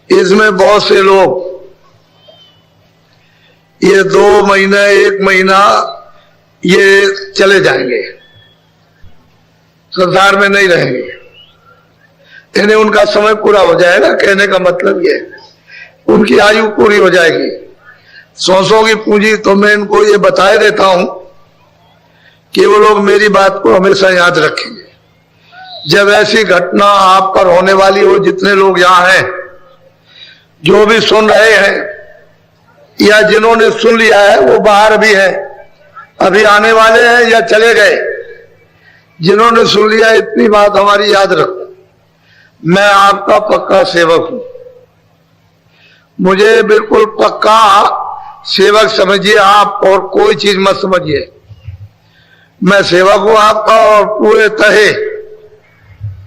इसमें बहुत से लोग ये 2 महीना 1 महीना ये चले जाएंगे, संसार में नहीं रहेंगे, इन्हें उनका समय पूरा हो जाएगा। कहने का मतलब ये उनकी आयु पूरी हो जाएगी। 100 की पूंजी तो मैं इनको ये बताए देता हूं कि वो लोग मेरी बात को हमेशा याद रखेंगे। जब ऐसी घटना आप पर होने वाली हो, जितने लोग यहां हैं, जो भी सुन रहे हैं या जिन्होंने सुन लिया है वो बाहर भी है, अभी आने वाले हैं या चले गए, जिन्होंने सुन लिया, इतनी बात हमारी याद रखो, मैं आपका पक्का सेवक हूं। मुझे बिल्कुल पक्का सेवक समझिए आप, और कोई चीज मत समझिए। मैं सेवक हूं आपका और पूरे तहे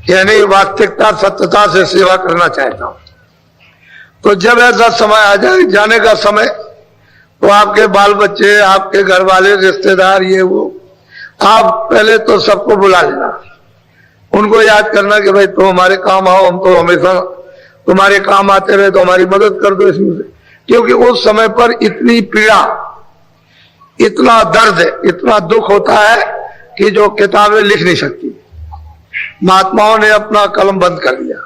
यानी वास्तविकता सत्यता से सेवा करना चाहता हूं। तो जब ऐसा समय आ जाए, जाने का समय, तो आपके बाल बच्चे, आपके घर वाले, रिश्तेदार, ये वो, आप पहले तो सबको बुला लेना, उनको याद करना कि भाई तुम हमारे काम आओ, हम तो हमेशा तुम्हारे काम आते रहे, तो हमारी मदद कर दो इसमें से। क्योंकि उस समय पर इतनी पीड़ा, इतना दर्द, इतना दुख होता है कि जो किताबें लिख नहीं सकती। महात्माओं ने अपना कलम बंद कर दिया,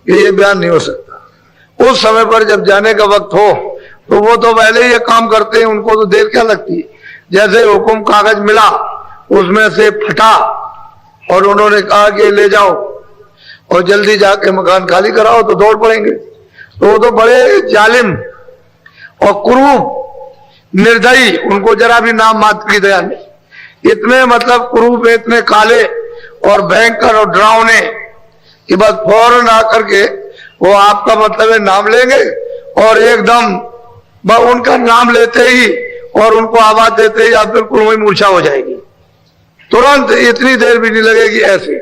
ये बयान नहीं हो सकता। उस समय पर जब जाने का वक्त हो तो वो तो पहले ही ये काम करते हैं, उनको तो देर क्या लगती है। जैसे हुक्म कागज मिला, उसमें से फटा और उन्होंने कहा कि ले जाओ और जल्दी जाके मकान खाली कराओ, तो दौड़ पड़ेंगे। तो वो तो बड़े जालिम और क्रूर, निर्दयी, उनको जरा भी नाम मात्र की दया नहीं। इतने मतलब क्रूर, इतने काले और भयंकर और डरावने कि बस फौरन आकर के वो आपका मतलब है नाम लेंगे और एकदम उनका नाम लेते ही और उनको आवाज देते ही आप बिल्कुल वही मूर्छा हो जाएगी। तुरंत, इतनी देर भी नहीं लगेगी। ऐसे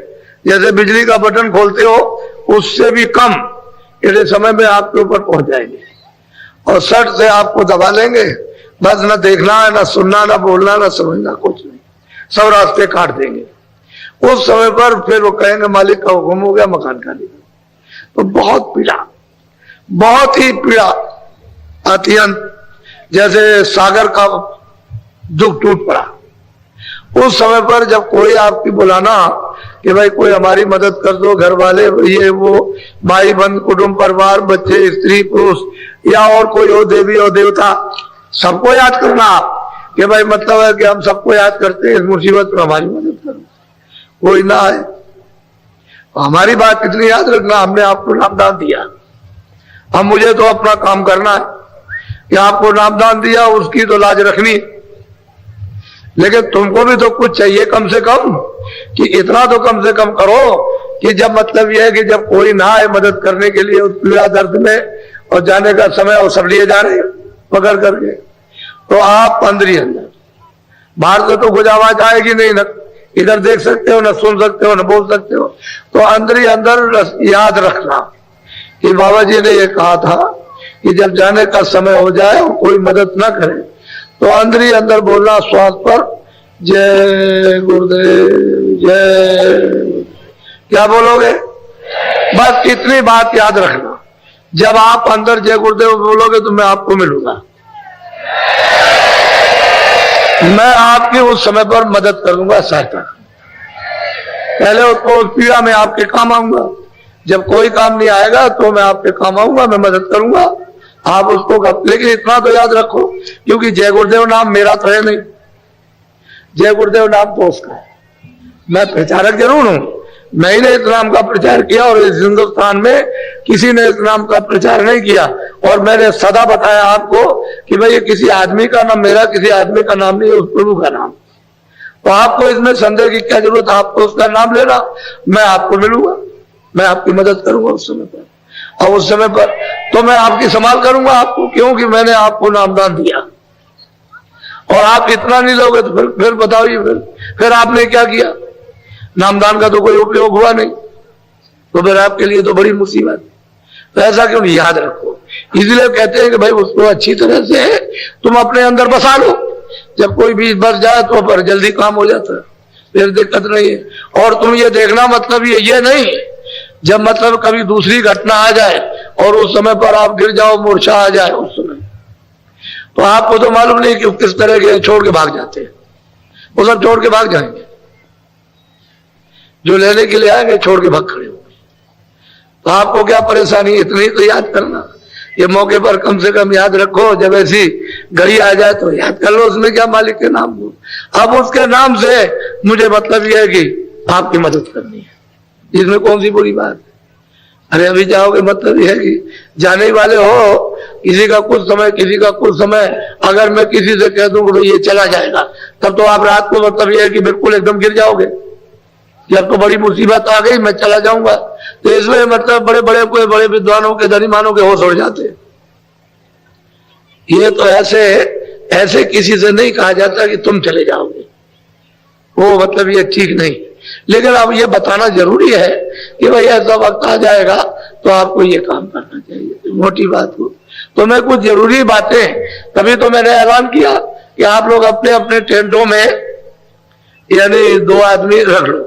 जैसे बिजली का बटन खोलते हो, उससे भी कम इतने समय में आपके ऊपर पहुंच जाएंगे और सट से आपको दबा लेंगे। बस न देखना है, न सुनना, न बोलना, न समझना, कुछ नहीं, सब रास्ते काट देंगे। उस समय पर फिर वो कहेंगे मालिक का हुक्म हो गया, मकान खाली। तो बहुत पीड़ा, बहुत ही पीड़ा, अत्यंत, जैसे सागर का दुख टूट पड़ा। उस समय पर जब कोई आपकी बुलाना कि भाई कोई हमारी मदद कर दो, घर वाले, ये वो, भाई बंद, कुटुंब, परिवार, बच्चे, स्त्री, पुरुष, या और कोई हो, देवी और देवता, सबको याद करना आप कि भाई मतलब है कि हम सबको याद करते हैं, इस मुसीबत में हमारी मदद करो। कोई ना आए, हमारी बात कितनी याद रखना, हमने आपको नामदान दिया, अब मुझे तो अपना काम करना है कि आपको नामदान दिया, उसकी तो लाज रखनी, लेकिन तुमको भी तो कुछ चाहिए कम से कम, कि इतना तो कम से कम करो कि जब मतलब यह है कि जब कोई ना आए मदद करने के लिए उस पीड़ा दर्द में, और जाने का समय और सब लिए जा रहे पकड़ करके, तो आप अंदर ही अंदर, बाहर से तो कुछ आवाज आएगी नहीं, न इधर देख सकते हो, न सुन सकते हो, न बोल सकते हो, तो अंदर ही अंदर याद रखना कि बाबा जी ने ये कहा था कि जब जाने का समय हो जाए और कोई मदद ना करे, तो अंदर ही अंदर बोलना श्वास पर, जय गुरुदेव, जय। क्या बोलोगे? बस इतनी बात याद रखना। जब आप अंदर जय गुरुदेव बोलोगे तो मैं आपको मिलूंगा, मैं आपकी उस समय पर मदद करूंगा, सहायता। पहले उस पीड़ा में आपके काम आऊंगा, जब कोई काम नहीं आएगा तो मैं आपके काम आऊंगा, मैं मदद करूंगा, आप उसको। लेकिन इतना तो याद रखो, क्योंकि जय गुरुदेव नाम मेरा तो है नहीं, जय गुरुदेव नाम तो उसका है। मैं प्रचारक जरूर हूं, मैं ही ने इस नाम का प्रचार किया, और इस हिंदुस्तान में किसी ने इस नाम का प्रचार नहीं किया। और मैंने सदा बताया आपको कि भाई ये किसी आदमी का नाम, मेरा किसी आदमी का नाम नहीं, उस प्रभु का नाम। तो आपको इसमें संदेह की क्या जरूरत है? आपको उसका नाम लेना, मैं आपको मिलूंगा, मैं आपकी मदद करूंगा उस समय पर, और उस समय पर तो मैं आपकी संभाल करूंगा आपको, क्योंकि मैंने आपको नामदान दिया। और आप इतना नहीं लोगे तो फिर बताइए, फिर आपने क्या किया? नामदान का तो कोई उपयोग हुआ नहीं, तो फिर आपके लिए तो बड़ी मुसीबत। तो ऐसा क्यों नहीं, याद रखो। इसलिए कहते हैं कि भाई उसको अच्छी तरह से तुम अपने अंदर बसा लो, जब कोई भी बस जाए तो पर जल्दी काम हो जाता है, फिर दिक्कत नहीं है। और तुम ये देखना मतलब ये नहीं, जब मतलब कभी दूसरी घटना आ जाए और उस समय पर आप गिर जाओ, मूर्छा आ जाए उस समय, तो आपको तो मालूम नहीं कि किस तरह के छोड़ के भाग जाते हैं। वो सब छोड़ के भाग जाएंगे, जो लेने के लिए आएंगे छोड़ के भाग खड़े होंगे। तो आपको क्या परेशानी, इतनी तो याद करना। ये मौके पर कम से कम याद रखो, जब ऐसी घड़ी आ जाए तो याद कर लो, उसमें क्या मालिक के नाम को। अब उसके नाम से मुझे मतलब यह है कि आपकी मदद करनी है, इसमें कौन सी बुरी बात है। अरे अभी जाओगे, मतलब यह है कि जाने वाले हो, किसी का कुछ समय, किसी का कुछ समय। अगर मैं किसी से कह दूं कि भाई ये चला जाएगा, तब तो आप रात को मतलब यह है कि बिल्कुल एकदम गिर जाओगे कि अब तो बड़ी मुसीबत आ गई, मैं चला जाऊंगा। तो इसमें मतलब बड़े बड़े कोई बड़े विद्वानों के, धनीमानों के होश उड़ जाते हैं। ये तो ऐसे किसी से नहीं कहा जाता कि तुम चले जाओगे, वो मतलब ये ठीक नहीं। लेकिन अब ये बताना जरूरी है कि भाई ऐसा वक्त आ जाएगा तो आपको ये काम करना चाहिए, मोटी बात को। तो मैं कुछ जरूरी बातें, तभी तो मैंने ऐलान किया कि आप लोग अपने अपने टेंटों में यानी 2 आदमी रख लो,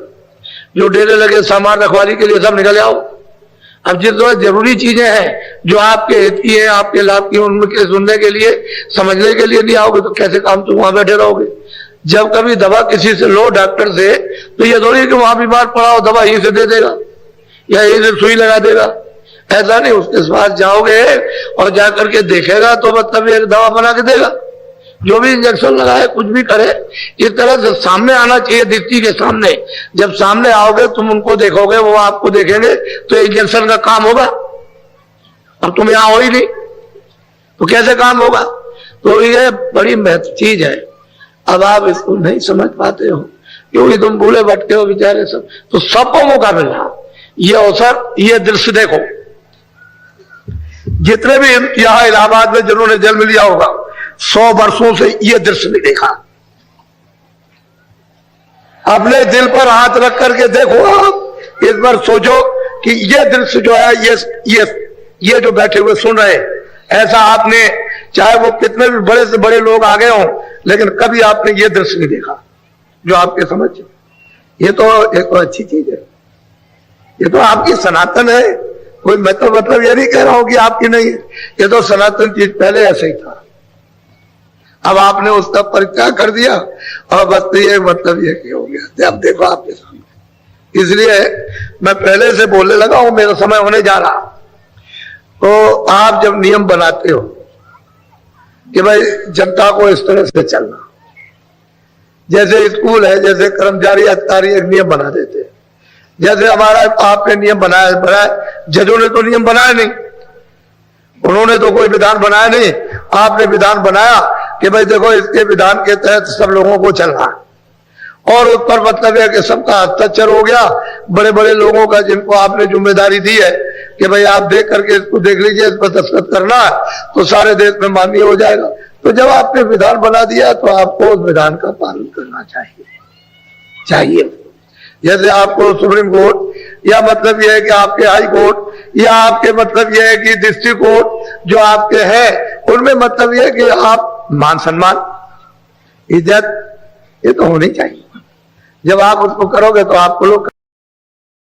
जो डेरे लगे सामान रखवाली के लिए सब निकल आओ। अब जिस तरह जरूरी चीजें हैं जो आपके हित की है, आपके लाभ की, उनके सुनने के लिए, समझने के लिए नहीं आओगे तो कैसे काम, तुम वहां बैठे रहोगे। जब कभी दवा किसी से लो डॉक्टर से, तो ये थोड़ी कि वहां बीमार पड़ा हो दवा यहीं से दे देगा या यहीं से सुई लगा देगा, ऐसा नहीं। उसके पास जाओगे और जाकर के देखेगा तो मतलब एक दवा बना के देगा। जो भी इंजेक्शन लगाए, कुछ भी करे, इस तरह से सामने आना चाहिए, दृष्टि के सामने। जब सामने आओगे तुम उनको देखोगे, वो आपको देखेंगे, तो इंजेक्शन का काम होगा। अब तुम यहां हो ही नहीं तो कैसे काम होगा। तो ये बड़ी महत्व चीज है। अब आप इसको नहीं समझ पाते हो क्योंकि तुम भूले भटके हो बेचारे सब। तो सबको मौका मिल रहा, ये अवसर, ये दृश्य देखो। जितने भी यहां इलाहाबाद में जिन्होंने जन्म लिया होगा, 100 वर्षों से ये दृश्य नहीं देखा। अपने दिल पर हाथ रख करके देखो, आप इस बार सोचो कि ये दृश्य जो है, ये जो बैठे हुए सुन रहे, ऐसा आपने, चाहे वो कितने भी बड़े से बड़े लोग आ गए हों, लेकिन कभी आपने ये दृश्य नहीं देखा जो आपके समझ। ये तो एक अच्छी चीज है, ये तो आपकी सनातन है। कोई मैं तो मतलब ये नहीं कह रहा हूं कि आपकी नहीं है, ये तो सनातन चीज पहले ऐसे ही था। अब आपने उसका परित्याग कर दिया और बस ये मतलब ये कि हो गया। अब देखो आपके सामने, इसलिए मैं पहले से बोलने लगा हूं, मेरा समय होने जा रहा। तो आप जब नियम बनाते हो कि भाई जनता को इस तरह से चलना, जैसे स्कूल है, जैसे कर्मचारी अधिकारी एक नियम बना देते हैं, जैसे हमारा आपने नियम बनाया, जजों ने तो नियम बनाया नहीं, उन्होंने तो कोई विधान बनाया नहीं, आपने विधान बनाया कि भाई देखो इसके विधान के तहत सब लोगों को चलना है। और उस पर मतलब है कि सबका हस्ताक्षर हो गया, बड़े बड़े लोगों का, जिनको आपने जिम्मेदारी दी है कि भाई आप देख करके इसको देख लीजिए, इस पर दस्तखत करना है, तो सारे देश में मान्य हो जाएगा। तो जब आपने विधान बना दिया तो आपको उस विधान का पालन करना चाहिए। जैसे आपको सुप्रीम कोर्ट या मतलब यह है कि आपके हाई कोर्ट या आपके मतलब यह है कि डिस्ट्रिक्ट कोर्ट जो आपके हैं, उनमें मतलब यह है कि आप मान सम्मान, इज्जत, ये तो होनी चाहिए। जब आप उसको करोगे तो आपको लोग